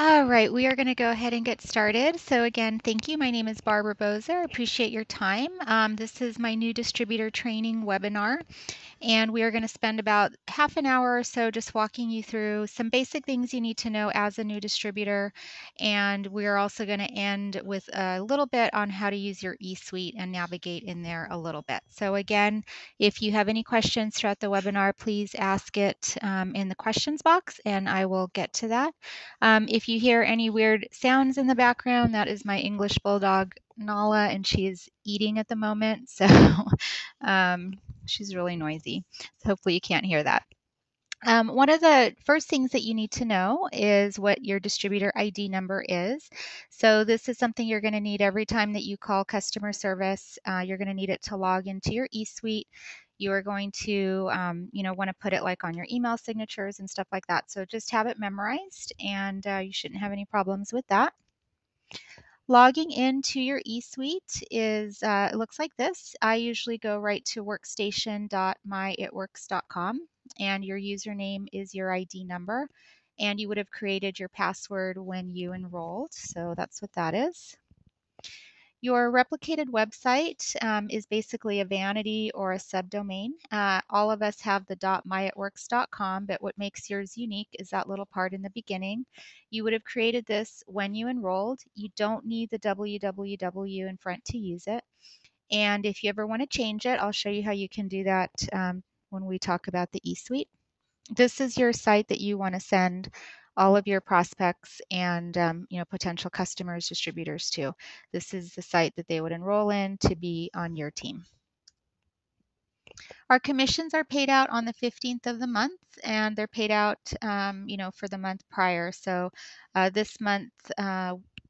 All right, we are going to go ahead and get started. So again, thank you. My name is Barbara Bozer. I appreciate your time. This is my new distributor training webinar, and we are going to spend about half an hour or so just walking you through some basic things you need to know as a new distributor. And we are also going to end with a little bit on how to use your eSuite and navigate in there a little bit. So again, if you have any questions throughout the webinar, please ask it in the questions box and I will get to that. If you hear any weird sounds in the background, that is my English bulldog, Nala, and she is eating at the moment. So she's really noisy. So hopefully you can't hear that. One of the first things that you need to know is what your distributor ID number is. So this is something you're going to need every time that you call customer service. You're going to need it to log into your eSuite. You are going to, want to put it like on your email signatures and stuff like that. So just have it memorized, and you shouldn't have any problems with that. Logging into your eSuite is, it looks like this. I usually go right to workstation.myitworks.com, and your username is your ID number, and you would have created your password when you enrolled, so that's what that is. Your replicated website is basically a vanity or a subdomain. All of us have the .myitworks.com, but what makes yours unique is that little part in the beginning. You would have created this when you enrolled. You don't need the www in front to use it. And if you ever want to change it, I'll show you how you can do that when we talk about the eSuite. This is your site that you want to send all of your prospects and potential customers, distributors to. This is the site that they would enroll in to be on your team. Our commissions are paid out on the 15th of the month, and they're paid out, for the month prior. So this month,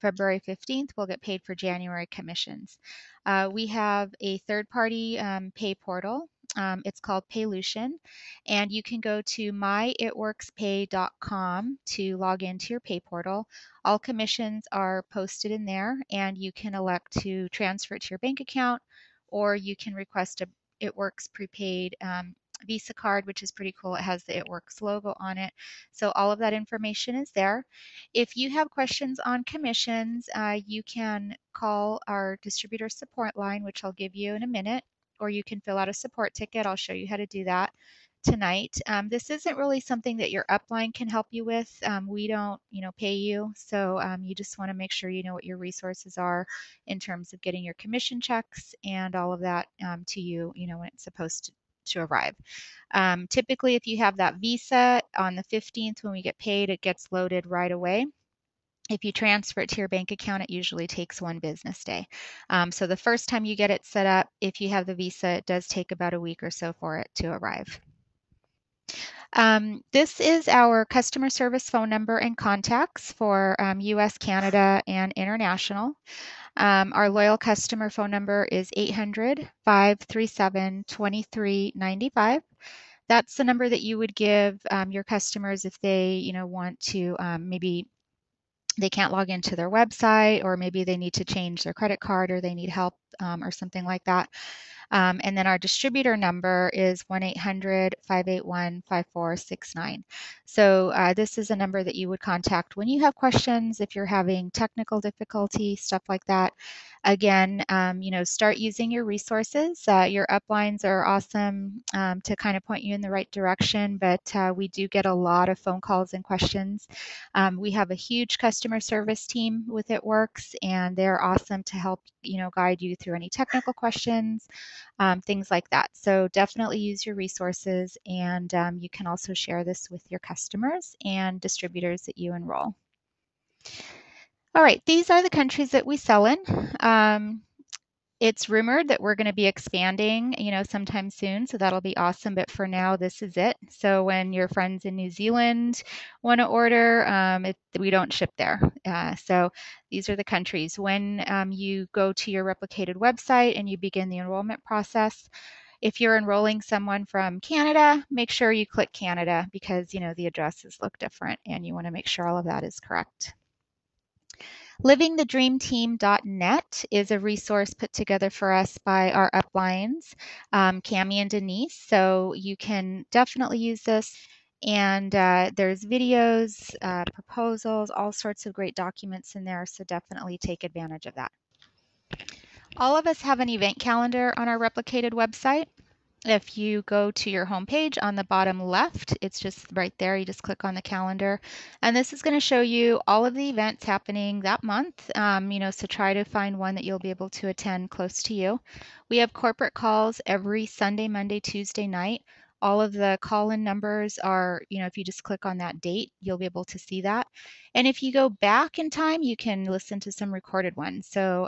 February 15th, we'll get paid for January commissions. We have a third-party pay portal. It's called Paylution, and you can go to myitworkspay.com to log into your pay portal. All commissions are posted in there, and you can elect to transfer it to your bank account, or you can request a It Works prepaid Visa card, which is pretty cool. It has the It Works logo on it. So all of that information is there. If you have questions on commissions, you can call our distributor support line, which I'll give you in a minute, or you can fill out a support ticket. I'll show you how to do that tonight. This isn't really something that your upline can help you with. We don't, pay you. So you just want to make sure you know what your resources are in terms of getting your commission checks and all of that to you, when it's supposed to arrive. Typically, if you have that Visa on the 15th when we get paid, it gets loaded right away. If you transfer it to your bank account, it usually takes 1 business day. So the first time you get it set up, if you have the Visa, it does take about a week or so for it to arrive. This is our customer service phone number and contacts for US, Canada, and international. Our loyal customer phone number is 800-537-2395. That's the number that you would give your customers if they, want to maybe they can't log into their website, or maybe they need to change their credit card, or they need help or something like that. And then our distributor number is 1-800-581-5469. So this is a number that you would contact when you have questions, if you're having technical difficulty, stuff like that. Again, start using your resources. Your uplines are awesome to kind of point you in the right direction, but we do get a lot of phone calls and questions. We have a huge customer service team with It Works, and they're awesome to help, guide you through any technical questions, things like that. So definitely use your resources, and you can also share this with your customers and distributors that you enroll. All right, these are the countries that we sell in. It's rumored that we're going to be expanding, sometime soon, so that'll be awesome. But for now, this is it. So when your friends in New Zealand want to order, we don't ship there. So these are the countries. When you go to your replicated website and you begin the enrollment process, if you're enrolling someone from Canada, make sure you click Canada, because the addresses look different, and you want to make sure all of that is correct. LivingTheDreamTeam.net is a resource put together for us by our uplines, Cami and Denise. So you can definitely use this And there's videos, proposals, all sorts of great documents in there, so definitely take advantage of that. All of us have an event calendar on our replicated website. If you go to your home page on the bottom left, it's just right there. You just click on the calendar. And this is going to show you all of the events happening that month. So try to find one that you'll be able to attend close to you. We have corporate calls every Sunday, Monday, Tuesday night. All of the call-in numbers are, if you just click on that date, you'll be able to see that. And if you go back in time, you can listen to some recorded ones. So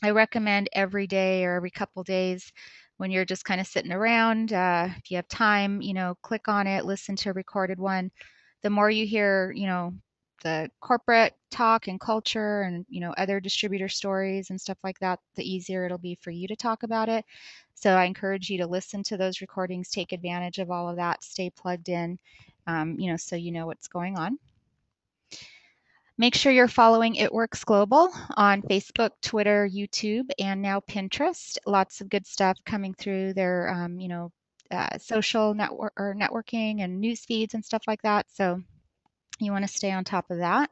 I recommend every day or every couple days when you're just kind of sitting around, if you have time, click on it, listen to a recorded one. The more you hear, the corporate talk and culture and, other distributor stories and stuff like that, the easier it'll be for you to talk about it. So I encourage you to listen to those recordings, take advantage of all of that, stay plugged in, so you know what's going on. Make sure you're following It Works Global on Facebook, Twitter, YouTube, and now Pinterest. Lots of good stuff coming through their, social network or networking and news feeds and stuff like that. So you want to stay on top of that.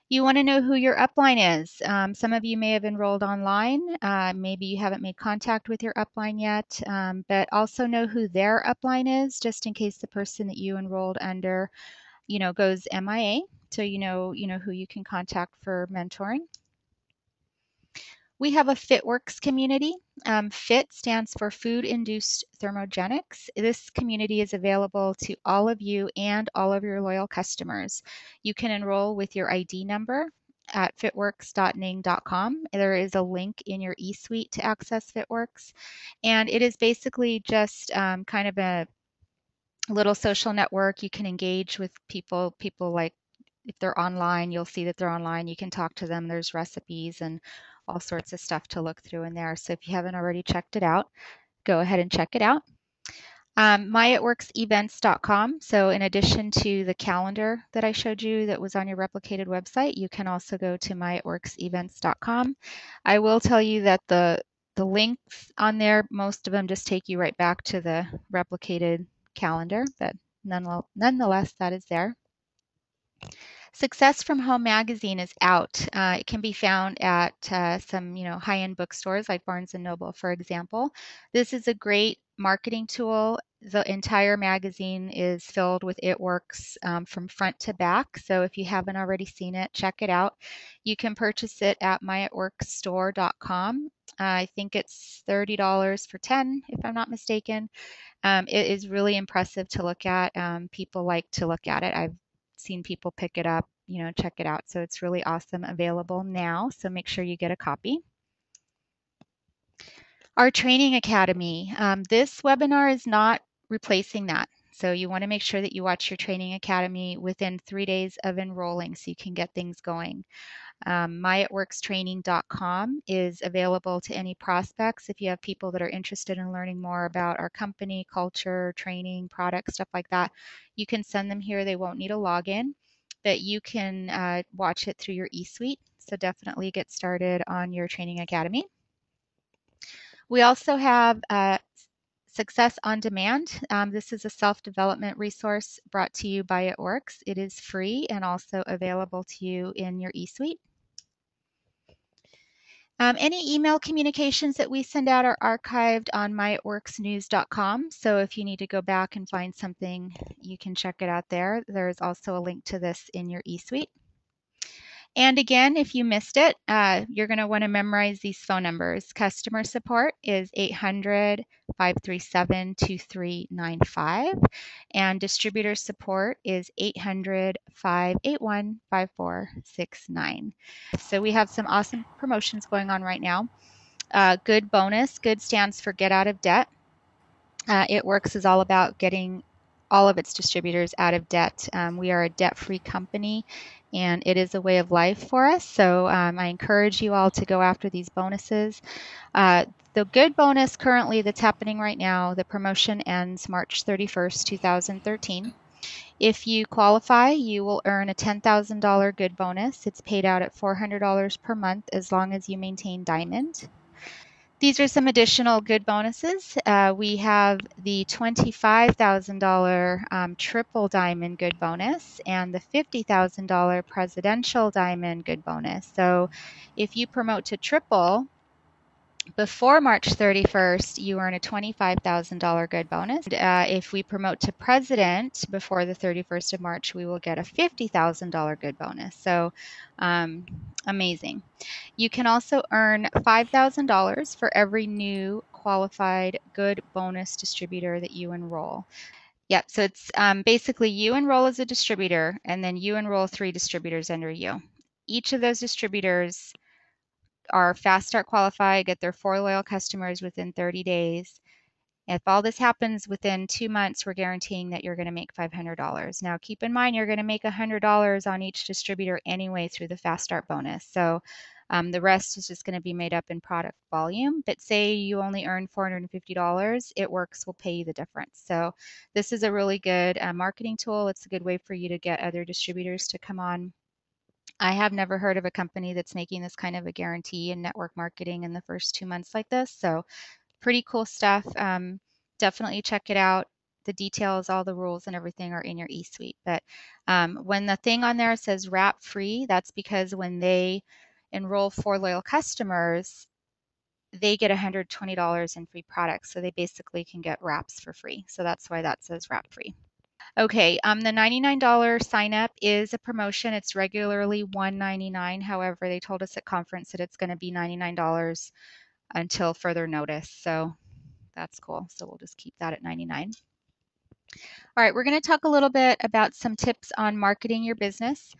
You want to know who your upline is. Some of you may have enrolled online. Maybe you haven't made contact with your upline yet, but also know who their upline is, just in case the person that you enrolled under goes MIA, so you know who you can contact for mentoring. We have a FitWorks community. FIT stands for Food Induced Thermogenics. This community is available to all of you and all of your loyal customers. You can enroll with your ID number at fitworks.ning.com. There is a link in your eSuite to access FitWorks, and it is basically just kind of a little social network. You can engage with people like if they're online, you'll see that they're online. You can talk to them. There's recipes and all sorts of stuff to look through in there. So if you haven't already checked it out, go ahead and check it out. myitworksevents.com. So in addition to the calendar that I showed you that was on your replicated website, you can also go to myitworksevents.com. I will tell you that the links on there, most of them just take you right back to the replicated calendar, but nonetheless, that is there. Success from Home magazine is out. It can be found at some, high-end bookstores like Barnes and Noble, for example. This is a great marketing tool. The entire magazine is filled with It Works from front to back. So if you haven't already seen it, check it out. You can purchase it at myitworksstore.com. I think it's $30 for 10, if I'm not mistaken. It is really impressive to look at. People like to look at it. I've seen people pick it up, check it out. So it's really awesome, available now. So make sure you get a copy. Our training academy. This webinar is not replacing that. So you want to make sure that you watch your training academy within 3 days of enrolling so you can get things going. myitworkstraining.com is available to any prospects. If you have people that are interested in learning more about our company, culture, training, products, stuff like that, you can send them here. They won't need a login, but you can watch it through your eSuite. So definitely get started on your training academy. We also have Success on Demand. This is a self-development resource brought to you by It Works. It is free and also available to you in your eSuite. Any email communications that we send out are archived on myitworksnews.com. So if you need to go back and find something, you can check it out there. There's also a link to this in your eSuite. And again, if you missed it, you're going to want to memorize these phone numbers. Customer support is 800-537-2395, and distributor support is 800-581-5469. So we have some awesome promotions going on right now. Good bonus. Good stands for get out of debt. It Works is all about getting all of its distributors out of debt. We are a debt-free company, and it is a way of life for us. So I encourage you all to go after these bonuses. The good bonus currently that's happening right now, the promotion ends March 31st, 2013. If you qualify, you will earn a $10,000 good bonus. It's paid out at $400 per month as long as you maintain Diamond. These are some additional good bonuses. We have the $25,000 triple diamond good bonus and the $50,000 presidential diamond good bonus. So if you promote to triple before March 31st, you earn a $25,000 good bonus. If we promote to president before the 31st of March, we will get a $50,000 good bonus. So amazing. You can also earn $5,000 for every new qualified good bonus distributor that you enroll. Yep, so it's basically you enroll as a distributor and then you enroll 3 distributors under you. Each of those distributors are fast start qualified, get their 4 loyal customers within 30 days. If all this happens within 2 months, we're guaranteeing that you're going to make $500. Now, keep in mind, you're going to make $100 on each distributor anyway through the fast start bonus. So the rest is just going to be made up in product volume. But say you only earn $450, It Works will pay you the difference. So this is a really good marketing tool. It's a good way for you to get other distributors to come on. I have never heard of a company that's making this kind of a guarantee in network marketing in the first 2 months like this. So pretty cool stuff. Definitely check it out. The details, all the rules and everything are in your eSuite. But when the thing on there says wrap free, that's because when they enroll 4 loyal customers, they get $120 in free products. So they basically can get wraps for free. So that's why that says wrap free. Okay, the $99 sign up is a promotion. It's regularly $199. However, they told us at conference that it's going to be $99 until further notice. So that's cool. So we'll just keep that at 99. All right, we're going to talk a little bit about some tips on marketing your business.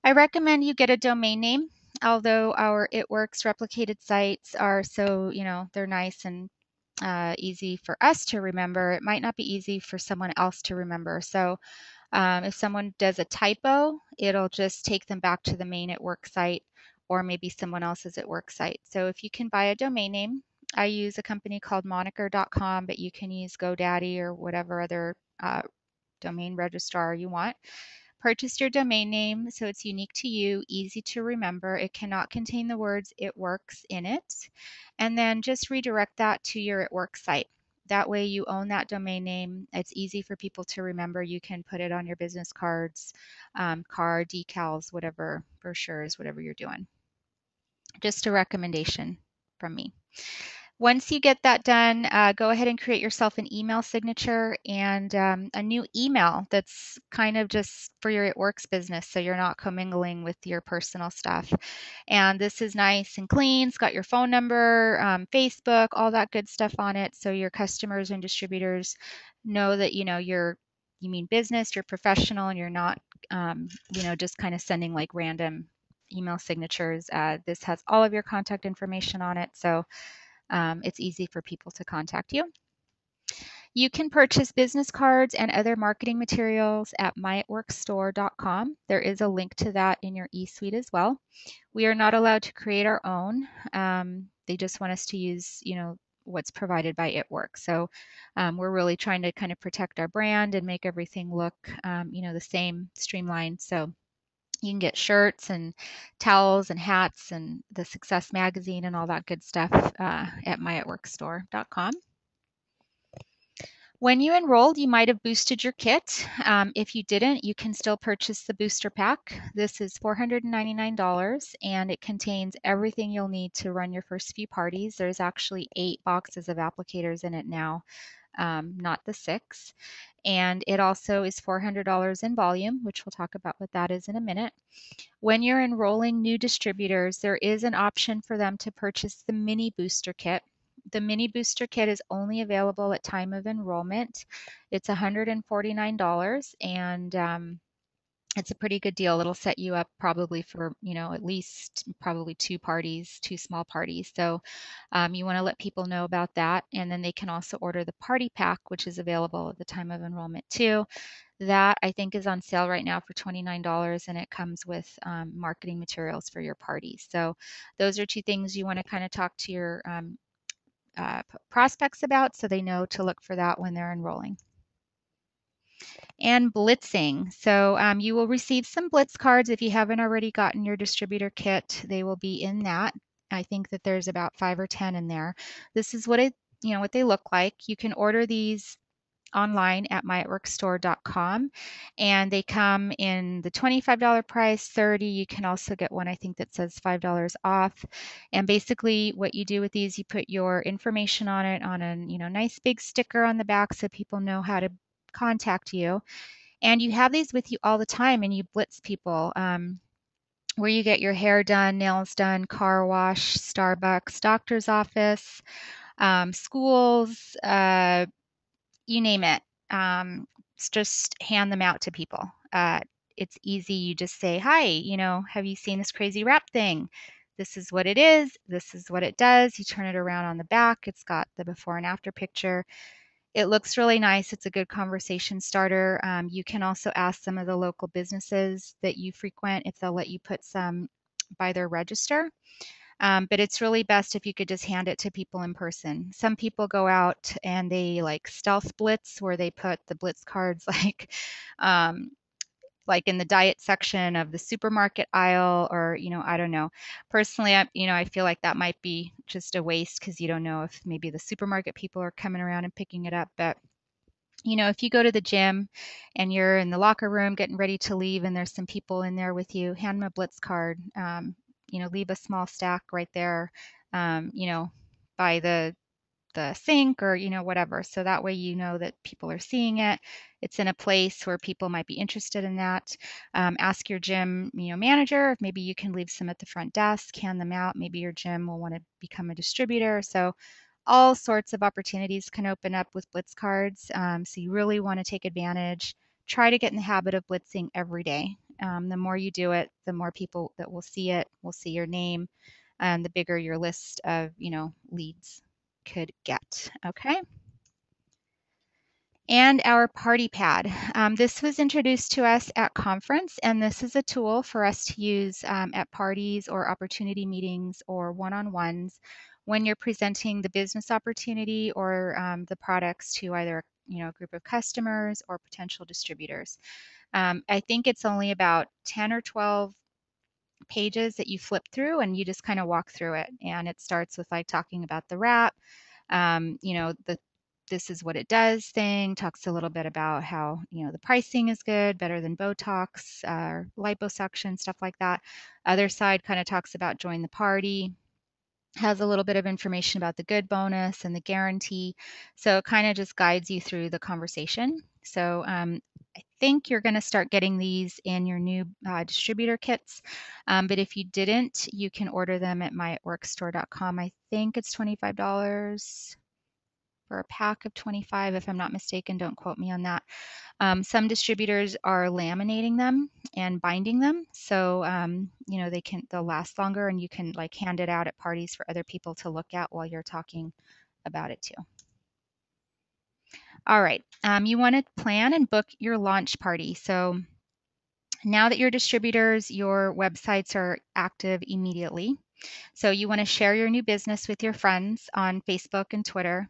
I recommend you get a domain name. Although our It Works replicated sites are so, they're nice and easy for us to remember, it might not be easy for someone else to remember. So if someone does a typo, it'll just take them back to the main It Works site or maybe someone else's It Works site. So if you can buy a domain name, I use a company called moniker.com, but you can use GoDaddy or whatever other domain registrar you want. Purchase your domain name so it's unique to you, easy to remember. It cannot contain the words It Works in it. And then just redirect that to your It Works site. That way you own that domain name. It's easy for people to remember. You can put it on your business cards, card, decals, whatever, brochures, whatever you're doing. Just a recommendation from me. Once you get that done, go ahead and create yourself an email signature and a new email that's kind of just for your It Works business, so you're not commingling with your personal stuff. And this is nice and clean. It's got your phone number, Facebook, all that good stuff on it, so your customers and distributors know that you mean business, you're professional, and you're not just kind of sending like random email signatures. This has all of your contact information on it, so it's easy for people to contact you. You can purchase business cards and other marketing materials at myitworksstore.com. There is a link to that in your eSuite as well. We are not allowed to create our own. They just want us to use, what's provided by It Works. So we're really trying to kind of protect our brand and make everything look, the same, streamlined. So you can get shirts and towels and hats and the Success magazine and all that good stuff at myitworksstore.com. When you enrolled, you might have boosted your kit. If you didn't, you can still purchase the booster pack. This is $499 and it contains everything you'll need to run your first few parties. There's actually 8 boxes of applicators in it now, not the 6. And it also is $400 in volume, which we'll talk about what that is in a minute. When you're enrolling new distributors, there is an option for them to purchase the mini booster kit. The mini booster kit is only available at time of enrollment. It's $149 and it's a pretty good deal. It'll set you up probably for, at least probably 2 parties, 2 small parties. So you want to let people know about that. And then they can also order the party pack, which is available at the time of enrollment too. That I think is on sale right now for $29 and it comes with marketing materials for your parties. So those are 2 things you want to kind of talk to your prospects about so they know to look for that when they're enrolling. And blitzing. So you will receive some blitz cards if you haven't already gotten your distributor kit. They will be in that. I think that there's about 5 or 10 in there. This is what what they look like. You can order these online at myworkstore.com, and they come in the $25 price, 30. You can also get one I think that says $5 off. And basically what you do with these, you put your information on it on a nice big sticker on the back so people know how to contact you. And you have these with you all the time, and you blitz people. Where you get your hair done, nails done, car wash, Starbucks, doctor's office, schools, you name it. Just hand them out to people. It's easy. You just say, hi, have you seen this crazy wrap thing? This is what it is. This is what it does. You turn it around on the back. It's got the before and after picture. It looks really nice. It's a good conversation starter. You can also ask some of the local businesses that you frequent if they'll let you put some by their register. But it's really best if you could just hand it to people in person. Some people go out and they like stealth blitz where they put the blitz cards um, like in the diet section of the supermarket aisle, or I don't know. Personally, I feel like that might be just a waste because you don't know if maybe the supermarket people are coming around and picking it up. But if you go to the gym and you're in the locker room getting ready to leave and there's some people in there with you, hand them a blitz card. Leave a small stack right there, by the sink, or whatever, so that way that people are seeing it. It's in a place where people might be interested in that. Ask your gym manager if maybe you can leave some at the front desk, hand them out. Maybe your gym will want to become a distributor. So all sorts of opportunities can open up with blitz cards. So you really want to take advantage. Try to get in the habit of blitzing every day. The more you do it, the more people that will see it, will see your name, and the bigger your list of leads could get. Okay. And our party pad. This was introduced to us at conference, and this is a tool for us to use at parties or opportunity meetings or one-on-ones when you're presenting the business opportunity or the products to either a group of customers or potential distributors. I think it's only about 10 or 12 pages that you flip through, and you just kind of walk through it. And it starts with like talking about the wrap, the this is what it does thing, talks a little bit about how the pricing is good, better than Botox, liposuction, stuff like that. Other side kind of talks about join the party, has a little bit of information about the good bonus and the guarantee. So it kind of just guides you through the conversation. So I think you're going to start getting these in your new distributor kits. But if you didn't, you can order them at myworkstore.com. I think it's $25 for a pack of 25, if I'm not mistaken. Don't quote me on that. Some distributors are laminating them and binding them, so they'll last longer, and you can like hand it out at parties for other people to look at while you're talking about it too. All right, you want to plan and book your launch party. So now that you're distributors, your websites are active immediately. So you want to share your new business with your friends on Facebook and Twitter.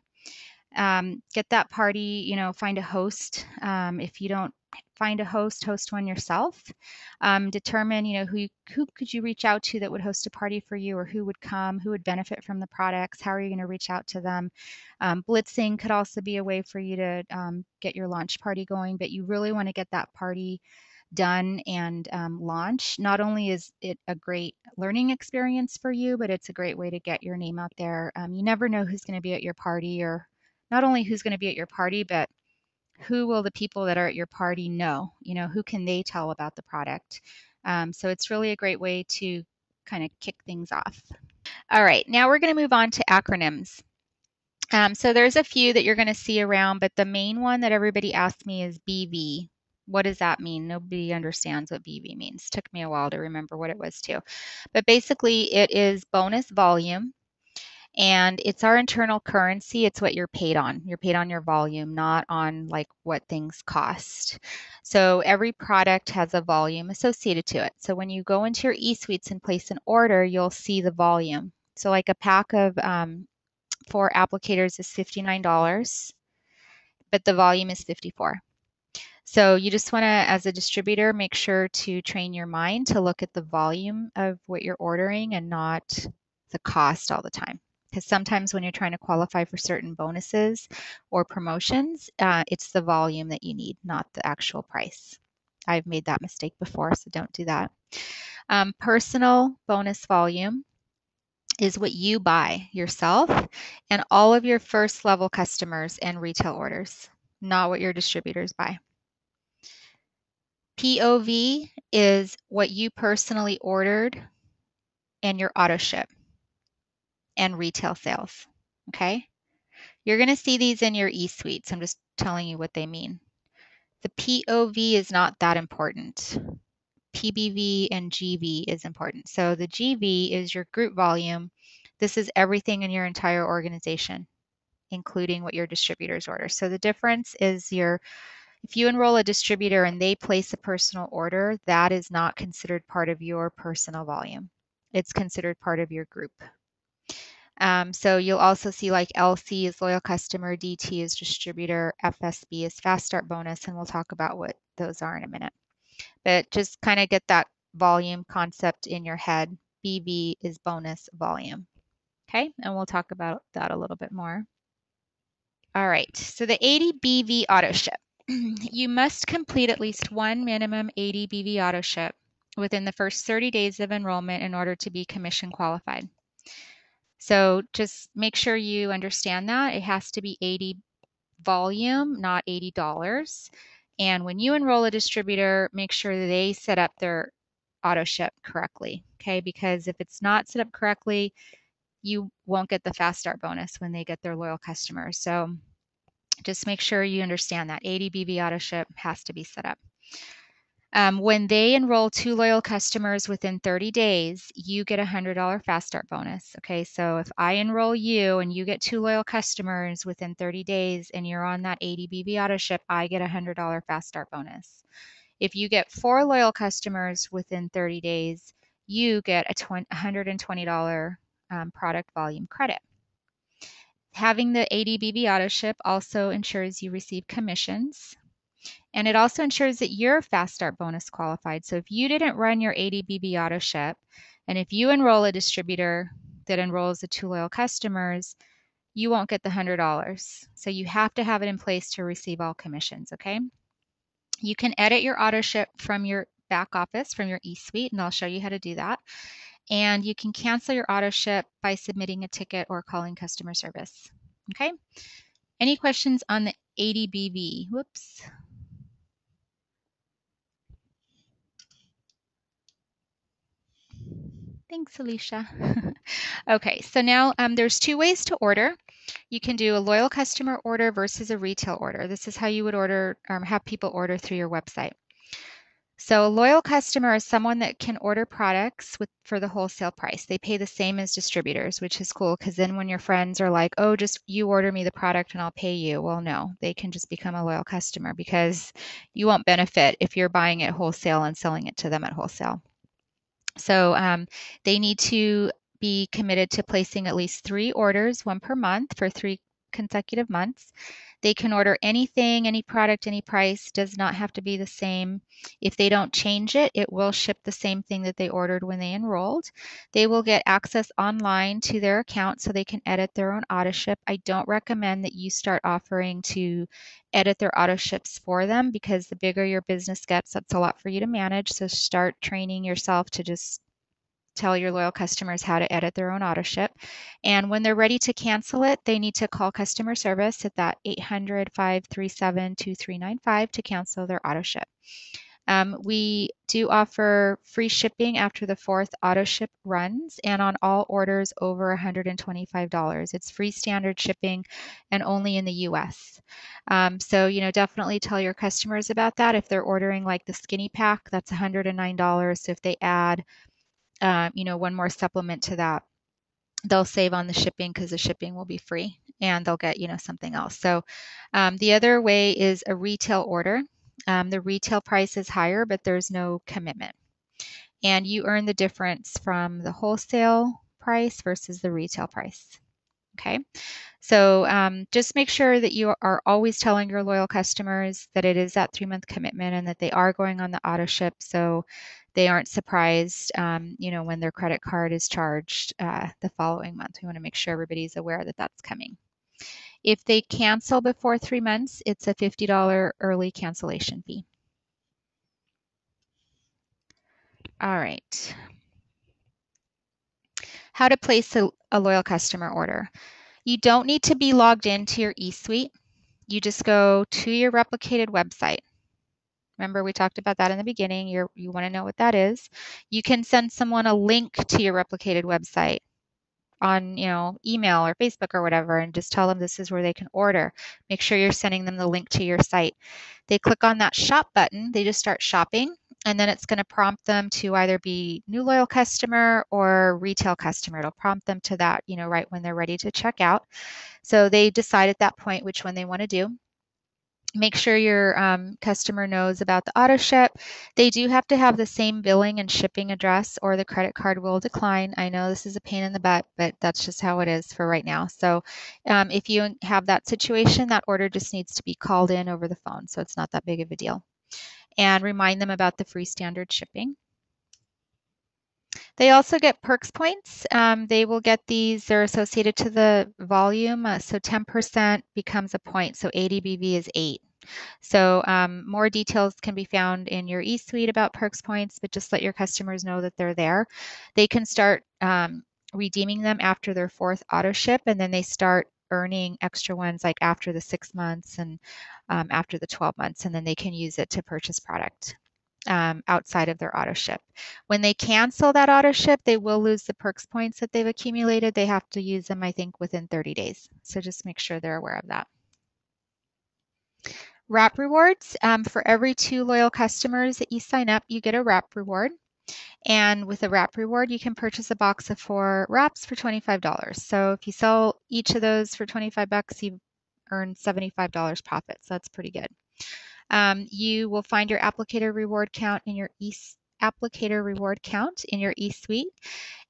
Get that party, find a host. If you don't find a host one yourself. Determine, who could you reach out to that would host a party for you, or who would come, who would benefit from the products. How are you going to reach out to them? Blitzing could also be a way for you to get your launch party going, but you really want to get that party done and launch. Not only is it a great learning experience for you, but it's a great way to get your name out there. You never know who's going to be at your party, or not only who's going to be at your party, but who will the people that are at your party know? Who can they tell about the product? So it's really a great way to kind of kick things off. All right, now we're going to move on to acronyms. So there's a few that you're going to see around, but the main one that everybody asks me is BV. What does that mean? Nobody understands what BV means. Took me a while to remember what it was too. But basically it is bonus volume, and it's our internal currency. It's what you're paid on. You're paid on your volume, not on like what things cost. So every product has a volume associated to it. So when you go into your eSuites and place an order, you'll see the volume. So like a pack of 4 applicators is $59, but the volume is 54. So you just want to, as a distributor, make sure to train your mind to look at the volume of what you're ordering and not the cost all the time. Because sometimes when you're trying to qualify for certain bonuses or promotions, it's the volume that you need, not the actual price. I've made that mistake before, so don't do that. Personal bonus volume is what you buy yourself and all of your first level customers and retail orders, not what your distributors buy. POV is what you personally ordered and your auto ship and retail sales. Okay? You're going to see these in your e-suites. I'm just telling you what they mean. The POV is not that important. PBV and GV is important. So the GV is your group volume. This is everything in your entire organization, including what your distributors order. So the difference is if you enroll a distributor and they place a personal order, that is not considered part of your personal volume. It's considered part of your group. So you'll also see like LC is loyal customer, DT is distributor, FSB is fast start bonus, and we'll talk about what those are in a minute. But just kind of get that volume concept in your head. BV is bonus volume. Okay, and we'll talk about that a little bit more. All right, so the 80 BV auto ship. You must complete at least one minimum 80 BV auto ship within the first 30 days of enrollment in order to be commission qualified. So just make sure you understand that. It has to be 80 volume, not $80. And when you enroll a distributor, make sure that they set up their auto ship correctly, okay? Because if it's not set up correctly, you won't get the fast start bonus when they get their loyal customers. So just make sure you understand that 80 BV auto ship has to be set up. When they enroll 2 loyal customers within 30 days, you get a $100 fast start bonus. Okay, so if I enroll you and you get 2 loyal customers within 30 days and you're on that 80 BV auto ship, I get a $100 fast start bonus. If you get 4 loyal customers within 30 days, you get a $120 product volume credit. Having the 80 BV auto ship also ensures you receive commissions. And it also ensures that you're fast start bonus qualified. So if you didn't run your 80 BB auto ship, and if you enroll a distributor that enrolls the 2 loyal customers, you won't get the $100. So you have to have it in place to receive all commissions, okay? You can edit your auto ship from your back office, from your e-suite, and I'll show you how to do that. And you can cancel your auto ship by submitting a ticket or calling customer service, okay? Any questions on the 80 BV? Whoops. Thanks, Alicia. Okay, so now there's 2 ways to order. You can do a loyal customer order versus a retail order. This is how you would order, have people order through your website. So a loyal customer is someone that can order products for the wholesale price. They pay the same as distributors, which is cool because then when your friends are like, oh, just you order me the product and I'll pay you. Well, no, they can just become a loyal customer because you won't benefit if you're buying it wholesale and selling it to them at wholesale. So they need to be committed to placing at least 3 orders, 1 per month for 3 consecutive months. They can order anything, any product, any price, does not have to be the same. If they don't change it, it will ship the same thing that they ordered when they enrolled. They will get access online to their account so they can edit their own auto ship. I don't recommend that you start offering to edit their auto ships for them because the bigger your business gets, that's a lot for you to manage. So start training yourself to just tell your loyal customers how to edit their own auto ship. And when they're ready to cancel it, they need to call customer service at that 800-537-2395 to cancel their auto ship. We do offer free shipping after the 4th auto ship runs and on all orders over $125. It's free standard shipping and only in the US. So, definitely tell your customers about that. If they're ordering like the skinny pack, that's $109. So if they add, 1 more supplement to that, they'll save on the shipping because the shipping will be free and they'll get, something else. So the other way is a retail order. The retail price is higher, but there's no commitment. And you earn the difference from the wholesale price versus the retail price. Okay, so just make sure that you are always telling your loyal customers that it is that 3-month commitment and that they are going on the auto ship. So they aren't surprised, when their credit card is charged the following month. We want to make sure everybody's aware that that's coming. If they cancel before 3 months, it's a $50 early cancellation fee. All right. How to place a loyal customer order. You don't need to be logged into your eSuite. You just go to your replicated website. Remember, we talked about that in the beginning. You want to know what that is. You can send someone a link to your replicated website on email or Facebook or whatever, and just tell them this is where they can order. Make sure you're sending them the link to your site. They click on that shop button, they just start shopping, and then it's going to prompt them to either be new loyal customer or retail customer. It'll prompt them to that, right when they're ready to check out. So they decide at that point which one they want to do. Make sure your customer knows about the auto ship. They do have to have the same billing and shipping address or the credit card will decline. I know this is a pain in the butt, but that's just how it is for right now. So if you have that situation, that order just needs to be called in over the phone. So it's not that big of a deal. And remind them about the free standard shipping. They also get perks points. They will get these, they're associated to the volume. So 10% becomes a point. So ADBV is 8. So more details can be found in your eSuite about perks points, but just let your customers know that they're there. They can start redeeming them after their 4th auto ship, and then they start earning extra ones like after the 6 months and after the 12 months, and then they can use it to purchase product outside of their auto ship. When they cancel that auto ship, they will lose the perks points that they've accumulated. They have to use them, I think, within 30 days. So just make sure they're aware of that. Wrap rewards. For every 2 loyal customers that you sign up, you get a wrap reward. And with a wrap reward, you can purchase a box of 4 wraps for $25. So if you sell each of those for $25, you earn $75 profit. So that's pretty good. You will find your applicator reward count in your eSuite,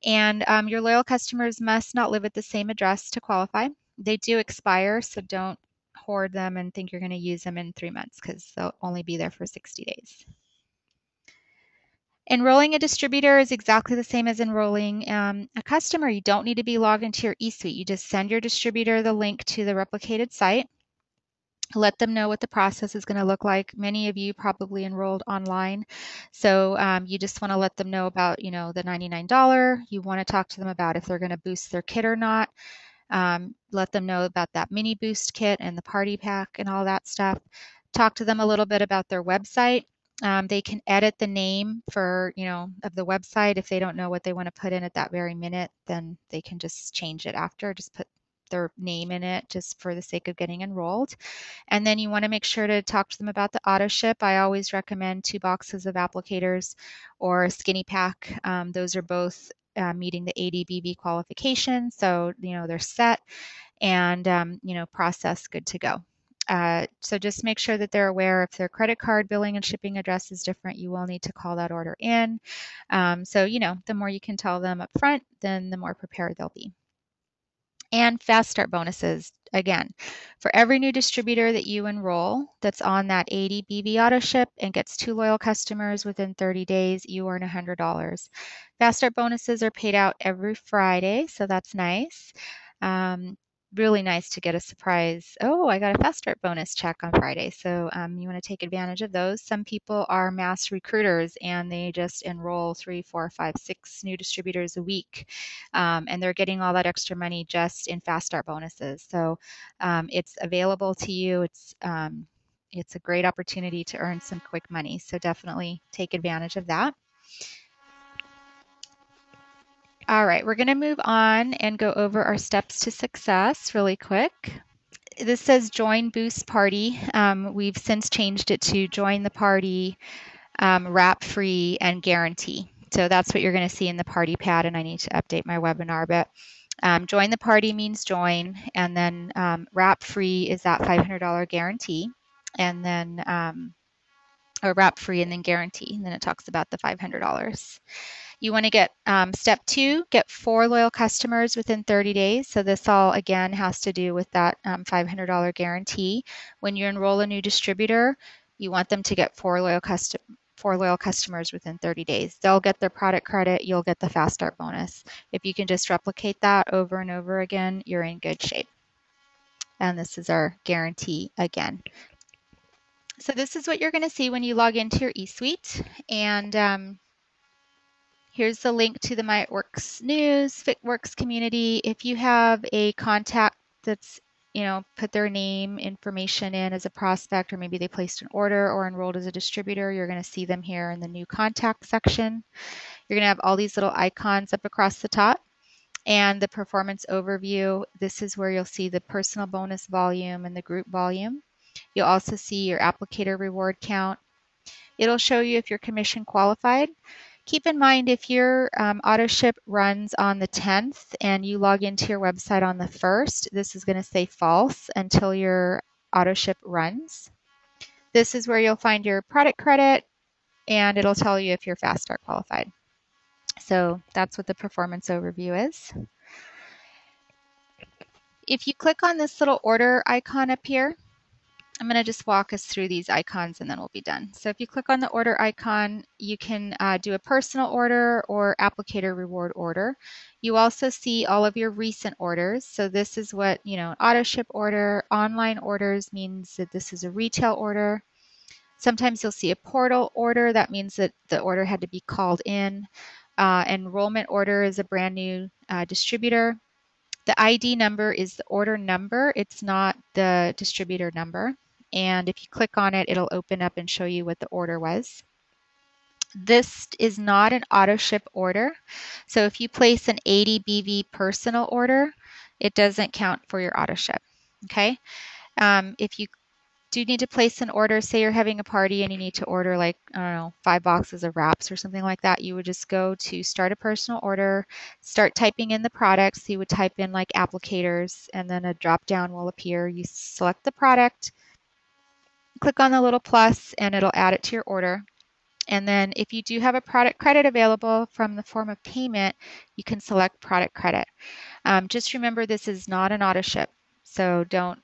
and your loyal customers must not live at the same address to qualify. They do expire, so don't hoard them and think you're going to use them in 3 months because they'll only be there for 60 days. Enrolling a distributor is exactly the same as enrolling a customer. You don't need to be logged into your eSuite. You just send your distributor the link to the replicated site. Let them know what the process is going to look like. Many of you probably enrolled online, so you just want to let them know about, the $99. You want to talk to them about if they're going to boost their kit or not. Let them know about that mini boost kit and the party pack and all that stuff. Talk to them a little bit about their website. They can edit the name for, of the website. If they don't know what they want to put in at that very minute, then they can just change it after. Just put their name in it just for the sake of getting enrolled. And then you want to make sure to talk to them about the auto ship. I always recommend 2 boxes of applicators or a skinny pack. Those are both meeting the ADBV qualification. So, they're set and, process good to go. So just make sure that they're aware if their credit card billing and shipping address is different, you will need to call that order in. So, the more you can tell them up front, then the more prepared they'll be. And fast start bonuses. Again, for every new distributor that you enroll that's on that ADBV auto ship and gets 2 loyal customers within 30 days, you earn $100. Fast start bonuses are paid out every Friday, so that's nice. Really nice to get a surprise. Oh, I got a fast start bonus check on Friday. So you want to take advantage of those. Some people are mass recruiters and they just enroll 3, 4, 5, 6 new distributors a week. And they're getting all that extra money just in fast start bonuses. So it's available to you. It's a great opportunity to earn some quick money. So definitely take advantage of that. All right, we're going to move on and go over our steps to success really quick. This says join boost party. We've since changed it to join the party, wrap free, and guarantee. So that's what you're going to see in the party pad, and I need to update my webinar. But join the party means join, and then wrap free is that $500 guarantee, and then or wrap free and then guarantee, and then it talks about the $500. You want to get step 2, get 4 loyal customers within 30 days. So this all, again, has to do with that $500 guarantee. When you enroll a new distributor, you want them to get 4 4 loyal customers within 30 days. They'll get their product credit, you'll get the fast start bonus. If you can just replicate that over and over again, you're in good shape. And this is our guarantee again. So this is what you're going to see when you log into your eSuite. And here's the link to the My It Works news, FitWorks community. If you have a contact that's, put their name information in as a prospect, or maybe they placed an order or enrolled as a distributor, you're going to see them here in the new contact section. You're going to have all these little icons up across the top. And the performance overview, this is where you'll see the personal bonus volume and the group volume. You'll also see your applicator reward count. It'll show you if you're commission qualified. Keep in mind, if your auto ship runs on the 10th and you log into your website on the 1st, this is going to say false until your auto ship runs. This is where you'll find your product credit, and it'll tell you if you're fast start qualified. So that's what the performance overview is. If you click on this little order icon up here, I'm going to just walk us through these icons and then we'll be done. So if you click on the order icon, you can do a personal order or applicator reward order. You also see all of your recent orders. So this is what, an auto ship order. Online orders means that this is a retail order. Sometimes you'll see a portal order. That means that the order had to be called in. Enrollment order is a brand new distributor. The ID number is the order number. It's not the distributor number. And if you click on it, it'll open up and show you what the order was. This is not an auto ship order. So if you place an 80 BV personal order, it doesn't count for your auto ship. Okay. If you do need to place an order, say you're having a party and you need to order 5 boxes of wraps or something like that, you would just go to start a personal order, start typing in the products. So you would type in like applicators, and then a drop down will appear. You select the product, click on the little plus, and it'll add it to your order. And then if you do have a product credit available from the form of payment, you can select product credit. Just remember, this is not an auto ship, so don't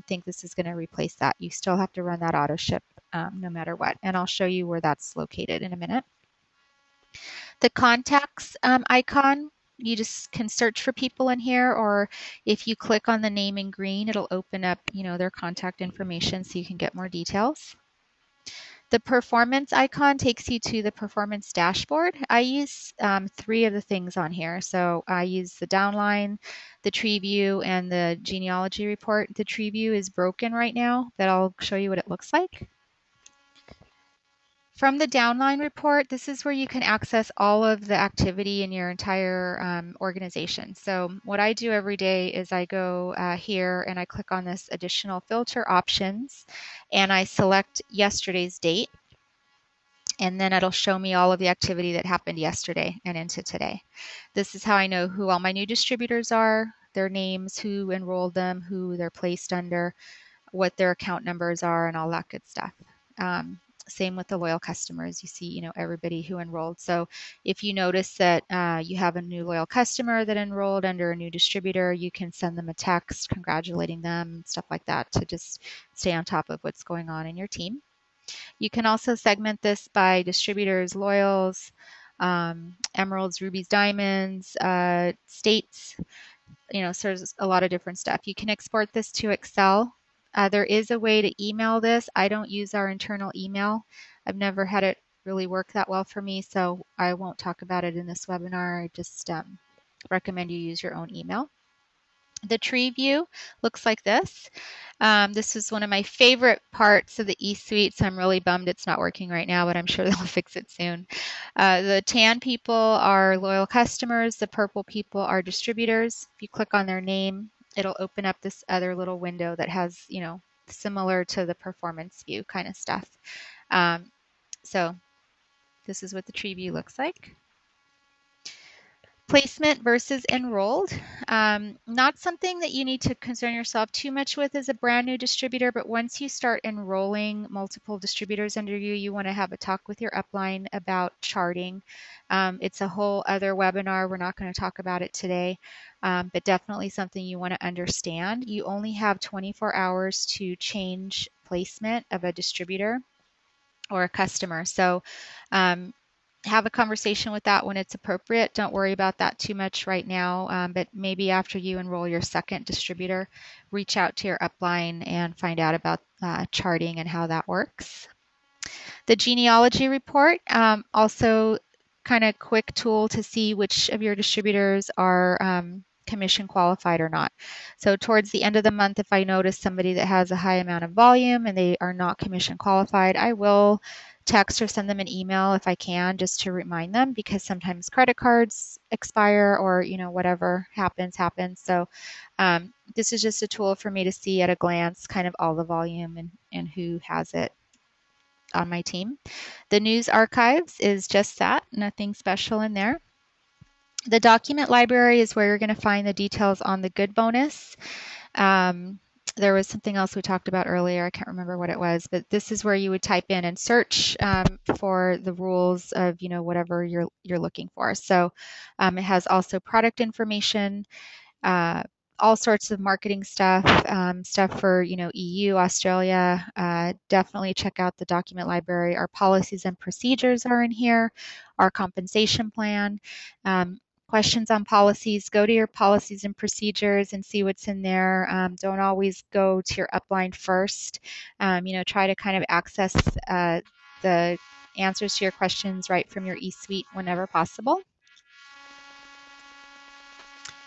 think this is going to replace that. You still have to run that auto ship no matter what, and I'll show you where that's located in a minute. The contacts icon, you just can search for people in here, or if you click on the name in green, it'll open up their contact information so you can get more details. The performance icon takes you to the performance dashboard. I use 3 of the things on here. So I use the downline, the tree view, and the genealogy report. The tree view is broken right now, but I'll show you what it looks like. From the downline report, this is where you can access all of the activity in your entire organization. So what I do every day is I go here and I click on this additional filter options, and I select yesterday's date, and then it'll show me all of the activity that happened yesterday and into today. This is how I know who all my new distributors are, their names, who enrolled them, who they're placed under, what their account numbers are, and all that good stuff. Same with the loyal customers. You see, everybody who enrolled. So if you notice that you have a new loyal customer that enrolled under a new distributor, you can send them a text congratulating them, stuff like that, to just stay on top of what's going on in your team. You can also segment this by distributors, loyals, emeralds, rubies, diamonds, states, so there's a lot of different stuff. You can export this to Excel. There is a way to email this. I don't use our internal email. I've never had it really work that well for me, so I won't talk about it in this webinar. I just recommend you use your own email. The tree view looks like this. This is one of my favorite parts of the eSuite, so I'm really bummed it's not working right now, but I'm sure they'll fix it soon. The tan people are loyal customers. The purple people are distributors. If you click on their name, it'll open up this other little window that has, similar to the performance view kind of stuff. So this is what the tree view looks like. Placement versus enrolled. Not something that you need to concern yourself too much with as a brand new distributor, but once you start enrolling multiple distributors under you, you want to have a talk with your upline about charting. It's a whole other webinar. We're not going to talk about it today, but definitely something you want to understand. You only have 24 hours to change placement of a distributor. or a customer. So have a conversation with that when it's appropriate. Don't worry about that too much right now, but maybe after you enroll your second distributor, reach out to your upline and find out about charting and how that works. The genealogy report, also kind of quick tool to see which of your distributors are commission qualified or not. So towards the end of the month, if I notice somebody that has a high amount of volume and they are not commission qualified, I will text or send them an email if I can, just to remind them, because sometimes credit cards expire or whatever happens. So this is just a tool for me to see at a glance kind of all the volume and who has it on my team. The news archives is just that, nothing special in there. The document library is where you're going to find the details on the good bonus. There was something else we talked about earlier. I can't remember what it was, but this is where you would type in and search for the rules of whatever you're looking for. So it has also product information, all sorts of marketing stuff, stuff for EU, Australia. Definitely check out the document library. Our policies and procedures are in here. Our compensation plan. Questions on policies, go to your policies and procedures and see what's in there. Don't always go to your upline first. Try to kind of access the answers to your questions right from your eSuite whenever possible.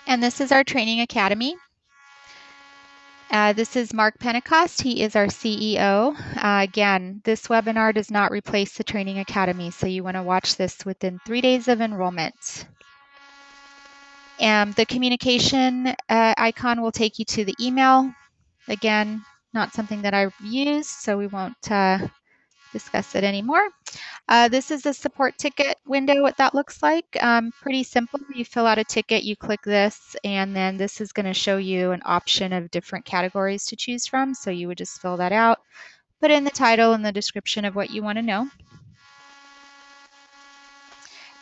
And this is our training academy. This is Mark Pentecost. He is our CEO. Again, this webinar does not replace the Training Academy, so you want to watch this within 3 days of enrollment. And the communication icon will take you to the email. Again, not something that I've used, so we won't discuss it anymore. This is a support ticket window, what that looks like. Pretty simple. You fill out a ticket, you click this, and then this is going to show you an option of different categories to choose from. So you would just fill that out, put in the title and the description of what you want to know.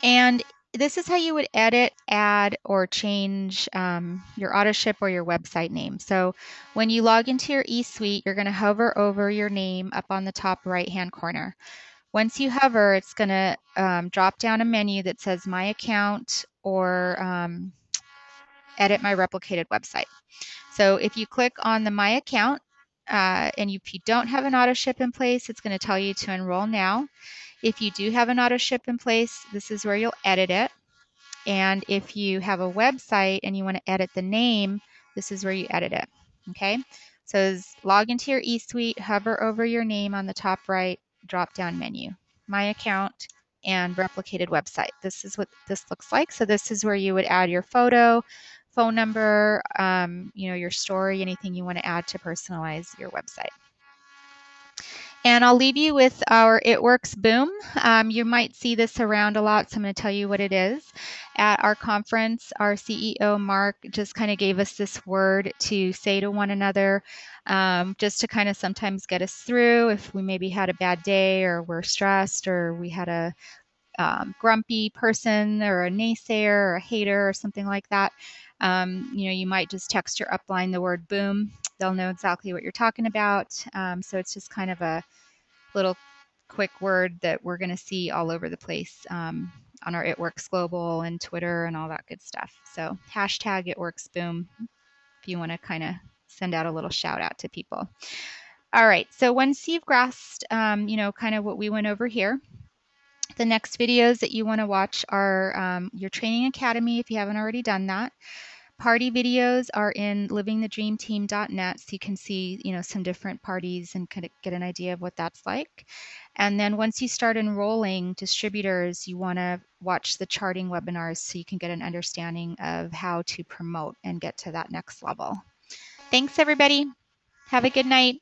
And this is how you would edit, add, or change your AutoShip or your website name. So when you log into your eSuite, you're going to hover over your name up on the top right-hand corner. Once you hover, it's going to drop down a menu that says My Account or Edit My Replicated Website. So if you click on the My Account, and if you don't have an AutoShip in place, it's going to tell you to enroll now. If you do have an AutoShip in place, this is where you'll edit it. And if you have a website and you want to edit the name, this is where you edit it. Okay, so log into your eSuite, hover over your name on the top right, drop-down menu, My Account, and Replicated Website. This is what this looks like. So this is where you would add your photo, phone number, your story, anything you want to add to personalize your website. And I'll leave you with our It Works Boom. You might see this around a lot, so I'm going to tell you what it is. At our conference, our CEO, Mark, just kind of gave us this word to say to one another, just to kind of sometimes get us through if we maybe had a bad day or we're stressed or we had a grumpy person or a naysayer or a hater or something like that. You might just text your upline the word boom. They'll know exactly what you're talking about. So it's just kind of a little quick word that we're going to see all over the place on our It Works Global and Twitter and all that good stuff. So hashtag It Works Boom if you want to kind of send out a little shout out to people. All right, so once you've grasped, kind of what we went over here, the next videos that you want to watch are your Training Academy if you haven't already done that. Party videos are in livingthedreamteam.net, so you can see, some different parties and kind of get an idea of what that's like. And then once you start enrolling distributors, you want to watch the charting webinars so you can get an understanding of how to promote and get to that next level. Thanks, everybody. Have a good night.